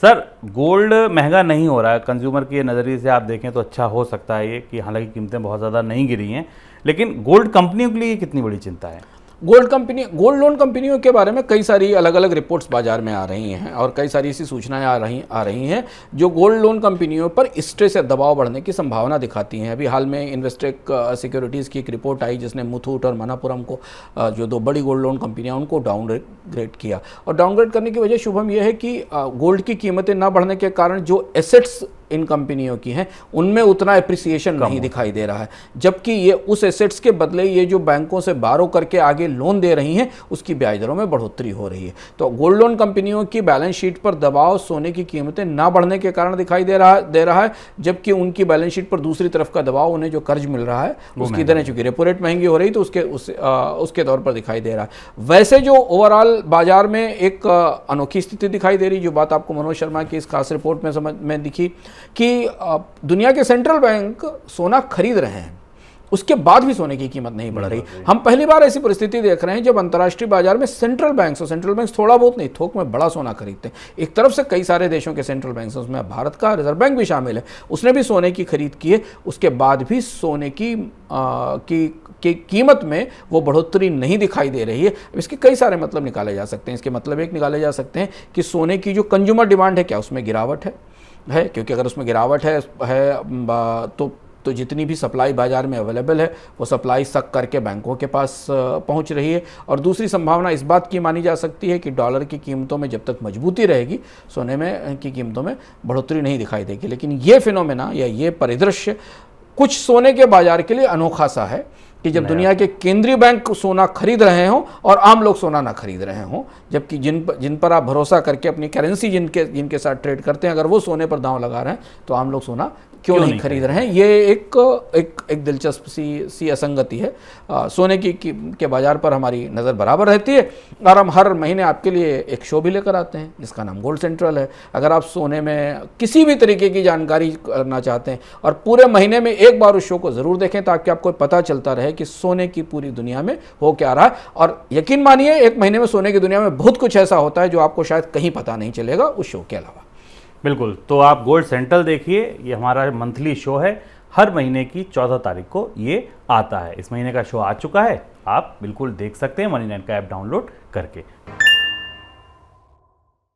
Sir, gold महंगा नहीं हो रहा है, कंज्यूमर के नज़रिए से आप देखें तो अच्छा हो सकता है ये कि हालांकि कीमतें बहुत ज़्यादा नहीं गिरी हैं, लेकिन गोल्ड कंपनियों के लिए कितनी बड़ी चिंता है? गोल्ड लोन कंपनियों के बारे में कई सारी अलग अलग रिपोर्ट्स बाजार में आ रही हैं और कई सारी ऐसी सूचनाएं आ रही हैं जो गोल्ड लोन कंपनियों पर स्ट्रेस या दबाव बढ़ने की संभावना दिखाती हैं। अभी हाल में इन्वेस्टेक सिक्योरिटीज़ की एक रिपोर्ट आई जिसने मुथूट और मनापुरम को, जो दो बड़ी गोल्ड लोन कंपनियां, उनको डाउनग्रेड किया। और डाउनग्रेड करने की वजह शुभम यह है कि गोल्ड की कीमतें ना बढ़ने के कारण जो एसेट्स इन कंपनियों की हैं उनमें उतना एप्रिसिएशन नहीं दिखाई दे रहा है, जबकि ये उस एसेट्स के बदले ये जो बैंकों से बारो करके आगे लोन दे रही हैं उसकी ब्याज दरों में बढ़ोतरी हो रही है। तो गोल्ड लोन कंपनियों की बैलेंस शीट पर दबाव सोने की कीमतें ना बढ़ने के कारण दिखाई दे रहा है, जबकि उनकी बैलेंस शीट पर दूसरी तरफ का दबाव, उन्हें जो कर्ज मिल रहा है उसकी दरें, चूंकि रेपो रेट महंगी हो रही तो उसके तौर पर दिखाई दे रहा है। वैसे जो ओवरऑल बाजार में एक अनोखी स्थिति दिखाई दे रही, जो बात आपको मनोज शर्मा की इस खास रिपोर्ट में समझ में दिखी कि दुनिया के सेंट्रल बैंक सोना खरीद रहे हैं, उसके बाद भी सोने की कीमत नहीं बढ़ रही। हम पहली बार ऐसी परिस्थिति देख रहे हैं जब अंतर्राष्ट्रीय बाजार में सेंट्रल बैंक थोड़ा बहुत नहीं, थोक में बड़ा सोना खरीदते हैं। एक तरफ से कई सारे देशों के सेंट्रल बैंक, उसमें भारत का रिजर्व बैंक भी शामिल है, उसने भी सोने की खरीद की है, उसके बाद भी सोने की कीमत में वो बढ़ोतरी नहीं दिखाई दे रही है। इसके कई सारे मतलब निकाले जा सकते हैं। इसके मतलब एक निकाले जा सकते हैं कि सोने की जो कंज्यूमर डिमांड है, क्या उसमें गिरावट है, क्योंकि अगर उसमें गिरावट है तो जितनी भी सप्लाई बाजार में अवेलेबल है वो सप्लाई सक करके बैंकों के पास पहुंच रही है। और दूसरी संभावना इस बात की मानी जा सकती है कि डॉलर की कीमतों में जब तक मजबूती रहेगी, सोने में की कीमतों में बढ़ोतरी नहीं दिखाई देगी। लेकिन ये फिनोमेना या ये परिदृश्य कुछ सोने के बाजार के लिए अनोखा सा है कि जब दुनिया के केंद्रीय बैंक सोना खरीद रहे हों और आम लोग सोना ना खरीद रहे हों, जबकि जिन पर आप भरोसा करके अपनी करेंसी जिनके साथ ट्रेड करते हैं, अगर वो सोने पर दांव लगा रहे हैं तो आम लोग सोना क्यों नहीं खरीद रहे हैं। ये एक दिलचस्प सी असंगति है। सोने के बाजार पर हमारी नज़र बराबर रहती है और हम हर महीने आपके लिए एक शो भी लेकर आते हैं जिसका नाम गोल्ड सेंट्रल है। अगर आप सोने में किसी भी तरीके की जानकारी करना चाहते हैं और पूरे महीने में एक बार उस शो को ज़रूर देखें ताकि आपको पता चलता रहे कि सोने की पूरी दुनिया में हो क्या रहा है। और यकीन मानिए, एक महीने में सोने की दुनिया में बहुत कुछ ऐसा होता है जो आपको शायद कहीं पता नहीं चलेगा उस शो के अलावा। बिल्कुल, तो आप गोल्ड सेंट्रल देखिए, ये हमारा मंथली शो है, हर महीने की 14 तारीख को ये आता है। इस महीने का शो आ चुका है, आप बिल्कुल देख सकते हैं मनी9 का ऐप डाउनलोड करके।